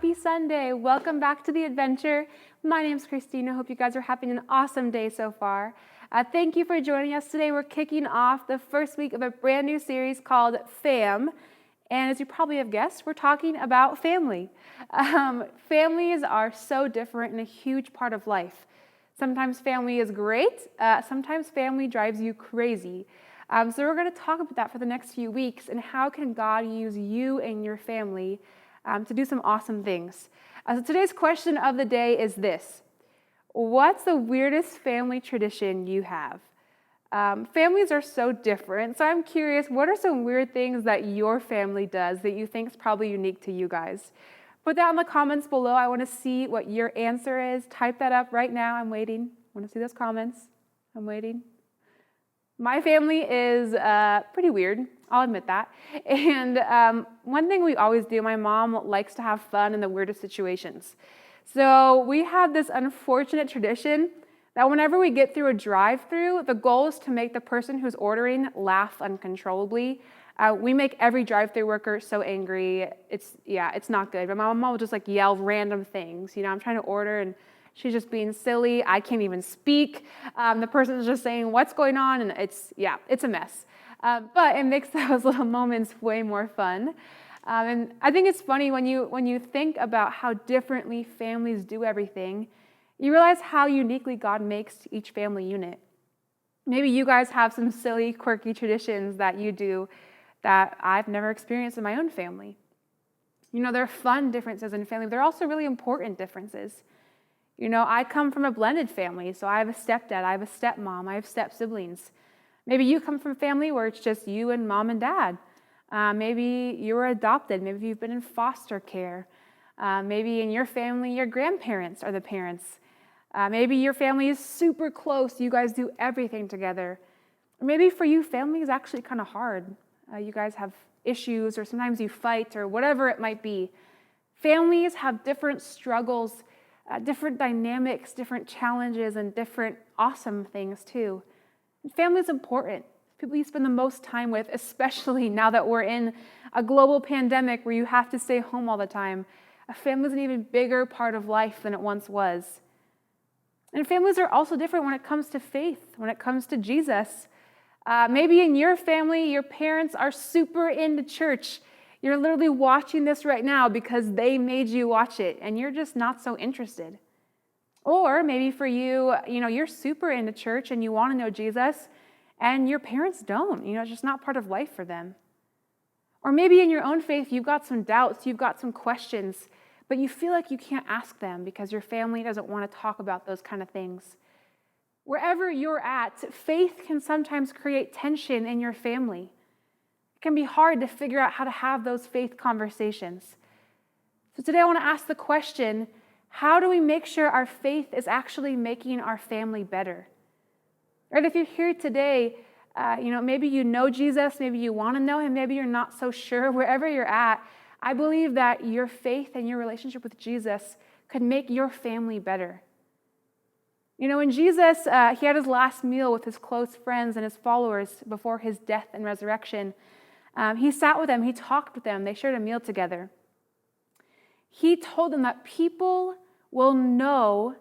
Happy Sunday. Welcome back to the adventure. My name's Christina. Hope you guys are having an awesome day so far. Thank you for joining us today. We're kicking off the first week of a brand new series called FAM. And as you probably have guessed, we're talking about family. Families are so different and a huge part of life. Sometimes family is great. Sometimes family drives you crazy. So we're going to talk about that for the next few weeks and how can God use you and your family to do some awesome things. So today's question of the day is this: what's the weirdest family tradition you have? Families are so different, so I'm curious, what are some weird things that your family does that you think is probably unique to you guys? Put that in the comments below. I want to see what your answer is. Type that up right now. I'm waiting. I want to see those comments. I'm waiting. My family is pretty weird, I'll admit that. And one thing we always do, my mom likes to have fun in the weirdest situations. So we have this unfortunate tradition that whenever we get through a drive-through, the goal is to make the person who's ordering laugh uncontrollably. We make every drive-through worker so angry. It's not good. But my mom will just like yell random things. You know, I'm trying to order and she's just being silly. I can't even speak. The person's just saying what's going on, and it's a mess. But it makes those little moments way more fun. And I think it's funny when you think about how differently families do everything, you realize how uniquely God makes each family unit. Maybe you guys have some silly, quirky traditions that you do that I've never experienced in my own family. You know, there are fun differences in family, but they're also really important differences. You know, I come from a blended family, so I have a stepdad, I have a stepmom, I have step siblings. Maybe you come from a family where it's just you and mom and dad. Maybe you were adopted, maybe you've been in foster care. Maybe in your family, your grandparents are the parents. Maybe your family is super close, you guys do everything together. Or maybe for you, family is actually kind of hard. You guys have issues, or sometimes you fight, or whatever it might be. Families have different struggles, different dynamics, different challenges, and different awesome things too. And family is important. People you spend the most time with, especially now that we're in a global pandemic where you have to stay home all the time. A family is an even bigger part of life than it once was. And families are also different when it comes to faith, when it comes to Jesus. Maybe in your family, your parents are super into church. You're literally watching this right now because they made you watch it, and you're just not so interested. Or maybe for you, you're super into church and you want to know Jesus, and your parents don't. It's just not part of life for them. Or maybe in your own faith, you've got some doubts, you've got some questions, but you feel like you can't ask them because your family doesn't want to talk about those kind of things. Wherever you're at, faith can sometimes create tension in your family. It can be hard to figure out how to have those faith conversations. So today I want to ask the question, how do we make sure our faith is actually making our family better? Right? If you're here today, maybe you know Jesus, maybe you want to know him, maybe you're not so sure. Wherever you're at, I believe that your faith and your relationship with Jesus could make your family better. When Jesus, he had his last meal with his close friends and his followers before his death and resurrection, he sat with them, he talked with them, they shared a meal together. He told them that people will know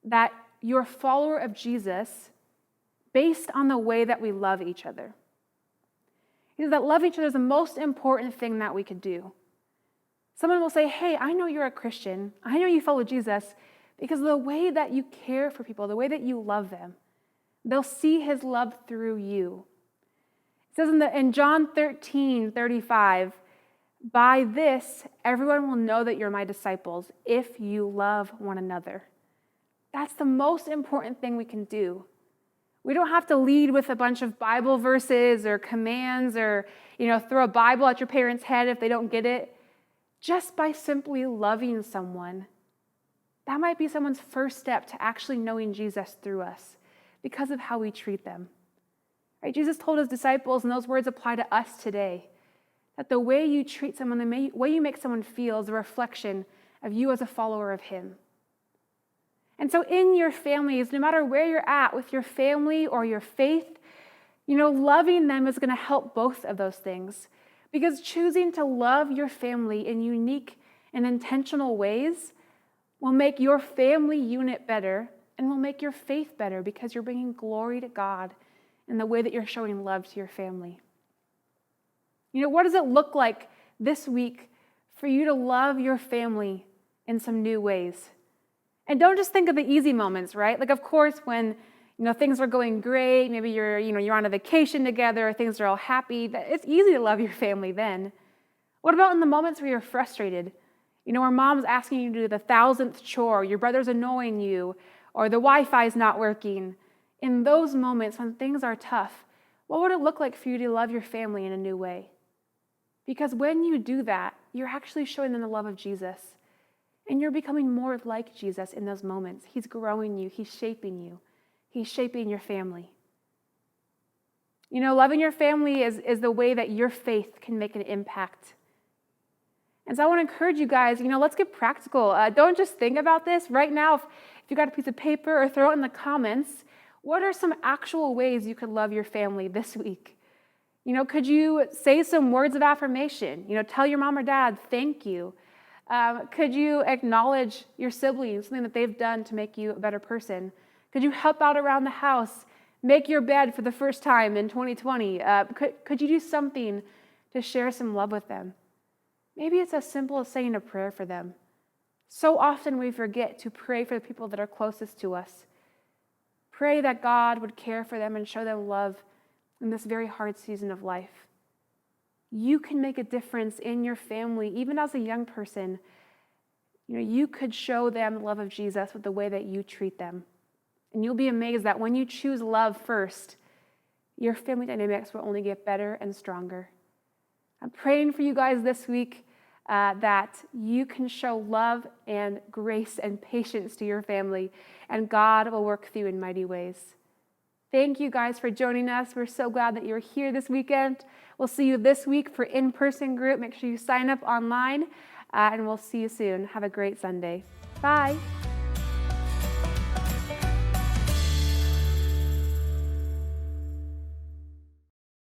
that you're a follower of Jesus based on the way that we love each other. He said that love each other is the most important thing that we could do. Someone will say, hey, I know you're a Christian. I know you follow Jesus because of the way that you care for people, the way that you love them. They'll see his love through you. It says in John 13:35, by this, everyone will know that you're my disciples if you love one another. That's the most important thing we can do. We don't have to lead with a bunch of Bible verses or commands or, throw a Bible at your parents' head if they don't get it. Just by simply loving someone, that might be someone's first step to actually knowing Jesus through us because of how we treat them. Right? Jesus told his disciples, and those words apply to us today, that the way you treat someone, the way you make someone feel is a reflection of you as a follower of him. And so in your families, no matter where you're at with your family or your faith, loving them is going to help both of those things. Because choosing to love your family in unique in intentional ways will make your family unit better and will make your faith better because you're bringing glory to God in the way that you're showing love to your family. What does it look like this week for you to love your family in some new ways? And don't just think of the easy moments, right? Like, of course, when things are going great, maybe you're on a vacation together, things are all happy, it's easy to love your family then. What about in the moments where you're frustrated? Where mom's asking you to do the 1,000th chore, your brother's annoying you, or the Wi-Fi's not working. In those moments when things are tough, what would it look like for you to love your family in a new way? Because when you do that, you're actually showing them the love of Jesus. And you're becoming more like Jesus in those moments. He's growing you. He's shaping you. He's shaping your family. Loving your family is the way that your faith can make an impact. And so I want to encourage you guys, let's get practical. Don't just think about this. Right now, if you got a piece of paper or throw it in the comments, what are some actual ways you could love your family this week? Could you say some words of affirmation? Tell your mom or dad, thank you. Could you acknowledge your siblings, something that they've done to make you a better person? Could you help out around the house, make your bed for the first time in 2020? Could you do something to share some love with them? Maybe it's as simple as saying a prayer for them. So often we forget to pray for the people that are closest to us. Pray that God would care for them and show them love in this very hard season of life. You can make a difference in your family, even as a young person. You could show them the love of Jesus with the way that you treat them. And you'll be amazed that when you choose love first, your family dynamics will only get better and stronger. I'm praying for you guys this week that you can show love and grace and patience to your family, and God will work through you in mighty ways. Thank you guys for joining us. We're so glad that you're here this weekend. We'll see you this week for in-person group. Make sure you sign up online, and we'll see you soon. Have a great Sunday. Bye.